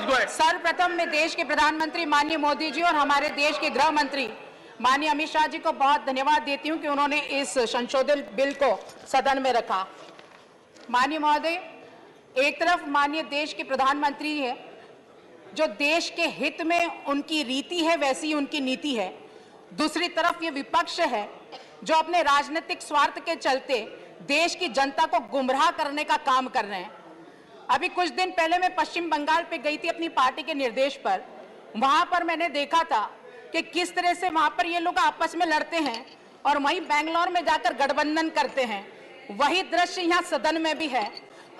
go ahead. सर्वप्रथम मैं देश के प्रधानमंत्री माननीय मोदी जी और हमारे देश के गृह मंत्री माननीय अमित शाह जी को बहुत धन्यवाद देती हूं कि उन्होंने इस संशोधित बिल को सदन में रखा। माननीय महोदय, एक तरफ माननीय देश के प्रधानमंत्री है, जो देश के हित में उनकी रीति है वैसी उनकी नीति है। दूसरी तरफ ये विपक्ष है जो अपने राजनीतिक स्वार्थ के चलते देश की जनता को गुमराह करने का काम कर रहे हैं। अभी कुछ दिन पहले मैं पश्चिम बंगाल पे गई थी अपनी पार्टी के निर्देश पर। वहां पर मैंने देखा था कि किस तरह से वहां पर ये लोग आपस में लड़ते हैं और वहीं बेंगलोर में जाकर गठबंधन करते हैं। वही दृश्य यहाँ सदन में भी है।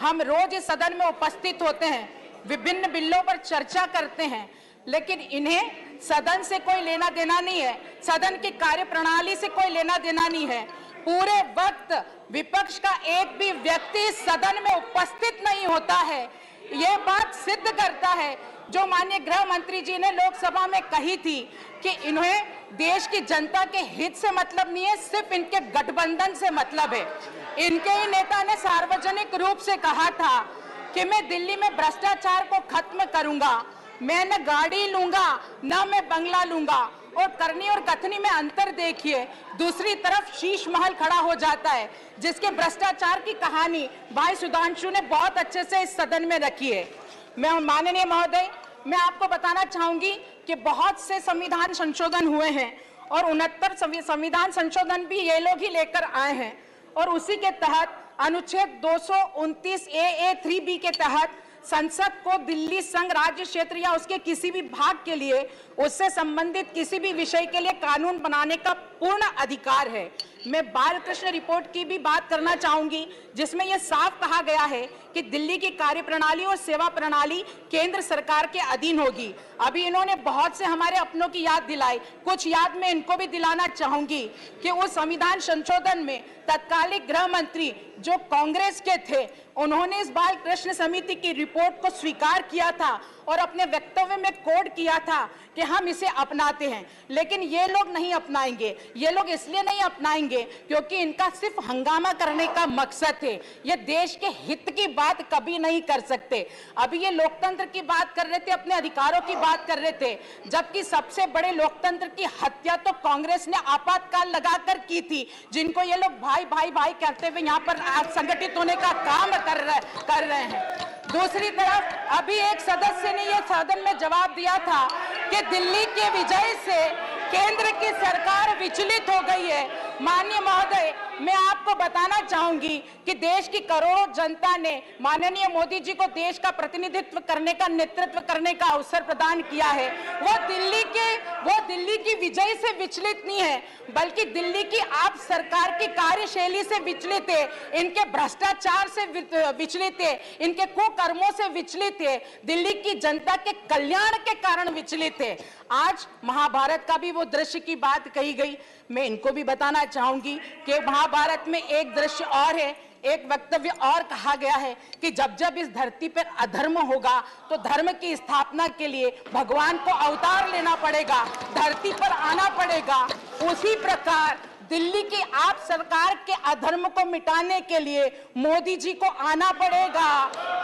हम रोज इस सदन में उपस्थित होते हैं, विभिन्न बिलों पर चर्चा करते हैं, लेकिन इन्हें सदन से कोई लेना देना नहीं है, सदन की कार्यप्रणाली से कोई लेना देना नहीं है। पूरे वक्त विपक्ष का एक भी व्यक्ति सदन में उपस्थित नहीं होता है। यह बात सिद्ध करता है जो माननीय गृह मंत्री जी ने लोकसभा में कही थी कि इन्हें देश की जनता के हित से मतलब नहीं है, सिर्फ इनके गठबंधन से मतलब है। इनके ही नेता ने सार्वजनिक रूप से कहा था कि मैं दिल्ली में भ्रष्टाचार को खत्म करूंगा, मैं न गाड़ी लूंगा न मैं बंगला लूंगा। और करनी और कथनी में अंतर देखिए। दूसरी तरफ शीश महल खड़ा हो जाता है, जिसके भ्रष्टाचार की कहानी भाई सुधांशु ने बहुत अच्छे से इस सदन में रखी है। मैं माननीय महोदय, मैं आपको बताना चाहूंगी कि बहुत से संविधान संशोधन हुए हैं और 69 संविधान संशोधन भी ये लोग ही लेकर आए हैं और उसी के तहत अनुच्छेद 229 AA 3B के तहत संसद को दिल्ली संघ राज्य क्षेत्र या उसके किसी भी भाग के लिए उससे संबंधित किसी भी विषय के लिए कानून बनाने का पूर्ण अधिकार है। मैं बालकृष्ण रिपोर्ट की भी बात करना चाहूंगी, जिसमें यह साफ कहा गया है कि दिल्ली की कार्यप्रणाली और सेवा प्रणाली केंद्र सरकार के अधीन होगी। अभी इन्होंने बहुत से हमारे अपनों की याद दिलाई, कुछ याद मैं इनको भी दिलाना चाहूंगी कि उस संविधान संशोधन में तत्कालिक गृह मंत्री जो कांग्रेस के थे, उन्होंने इस बाल कृष्ण समिति की रिपोर्ट को स्वीकार किया था और अपने वक्तव्य में कोड किया था कि हम इसे अपनाते हैं। लेकिन ये लोग नहीं अपनाएंगे। ये लोग इसलिए नहीं अपनाएंगे क्योंकि इनका सिर्फ हंगामा करने का मकसद है। ये देश के हित की बात कभी नहीं कर सकते। अभी ये लोकतंत्र की बात कर रहे थे, अपने अधिकारों की बात कर रहे थे, जबकि सबसे बड़े लोकतंत्र की हत्या तो कांग्रेस ने आपातकाल लगाकर की थी, जिनको ये लोग भाई भाई भाई कहते हुए यहाँ पर संगठित होने का काम कर रहे हैं। दूसरी तरफ अभी एक सदस्य ने यह सदन में जवाब दिया था कि दिल्ली के विजय से केंद्र की सरकार विचलित हो गई है। माननीय महोदय, मैं आपको बताना चाहूंगी कि देश की करोड़ों जनता ने माननीय मोदी जी को देश का प्रतिनिधित्व करने का, नेतृत्व करने का अवसर प्रदान किया है। वो दिल्ली की विजय से विचलित नहीं है, बल्कि दिल्ली की आप सरकार की कार्यशैली से विचलित है, इनके भ्रष्टाचार से विचलित है, इनके कुकर्मों से विचलित है, दिल्ली की जनता के कल्याण के कारण विचलित है। आज महाभारत का भी वो दृश्य की बात कही गई, मैं इनको भी बताना चाहूंगी कि महाभारत में एक दृश्य और है, एक वक्तव्य और कहा गया है कि जब जब इस धरती पर अधर्म होगा तो धर्म की स्थापना के लिए भगवान को अवतार लेना पड़ेगा, धरती पर आना पड़ेगा। उसी प्रकार दिल्ली की आप सरकार के अधर्म को मिटाने के लिए मोदी जी को आना पड़ेगा,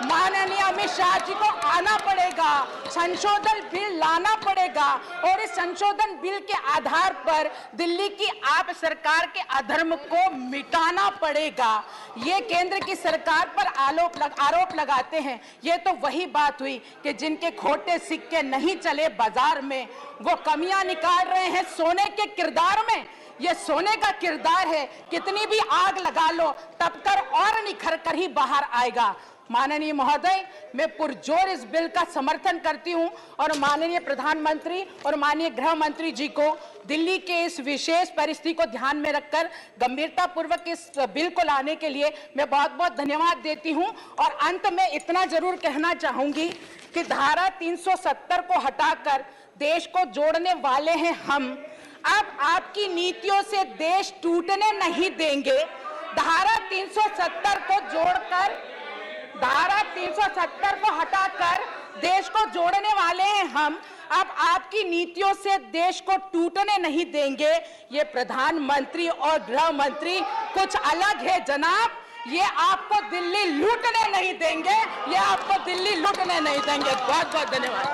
माननीय अमित शाह जी को आना पड़ेगा, संशोधन बिल लाना पड़ेगा और इस संशोधन बिल के आधार पर दिल्ली की आप सरकार के अधर्म को मिटाना पड़ेगा। ये केंद्र की सरकार पर आरोप लगाते हैं। ये तो वही बात हुई कि जिनके खोटे सिक्के नहीं चले बाजार में, वो कमियां निकाल रहे हैं सोने के किरदार में। ये सोने का किरदार है, कितनी भी आग लगा लो तब कर और निखर कर ही बाहर आएगा। माननीय महोदय, मैं पुरजोर इस बिल का समर्थन करती हूं और माननीय प्रधानमंत्री और माननीय गृह मंत्री जी को दिल्ली के इस विशेष परिस्थिति को ध्यान में रखकर गंभीरता पूर्वक इस बिल को लाने के लिए मैं बहुत बहुत धन्यवाद देती हूं। और अंत में इतना जरूर कहना चाहूंगी कि धारा 370 को हटाकर देश को जोड़ने वाले हैं हम। अब आपकी नीतियों से देश टूटने नहीं देंगे। धारा 370 को जोड़कर, धारा 370 को हटाकर देश को जोड़ने वाले हैं हम। अब आपकी नीतियों से देश को टूटने नहीं देंगे। ये प्रधानमंत्री और गृह मंत्री कुछ अलग है जनाब, ये आपको दिल्ली लूटने नहीं देंगे, ये आपको दिल्ली लूटने नहीं देंगे। बहुत बहुत धन्यवाद।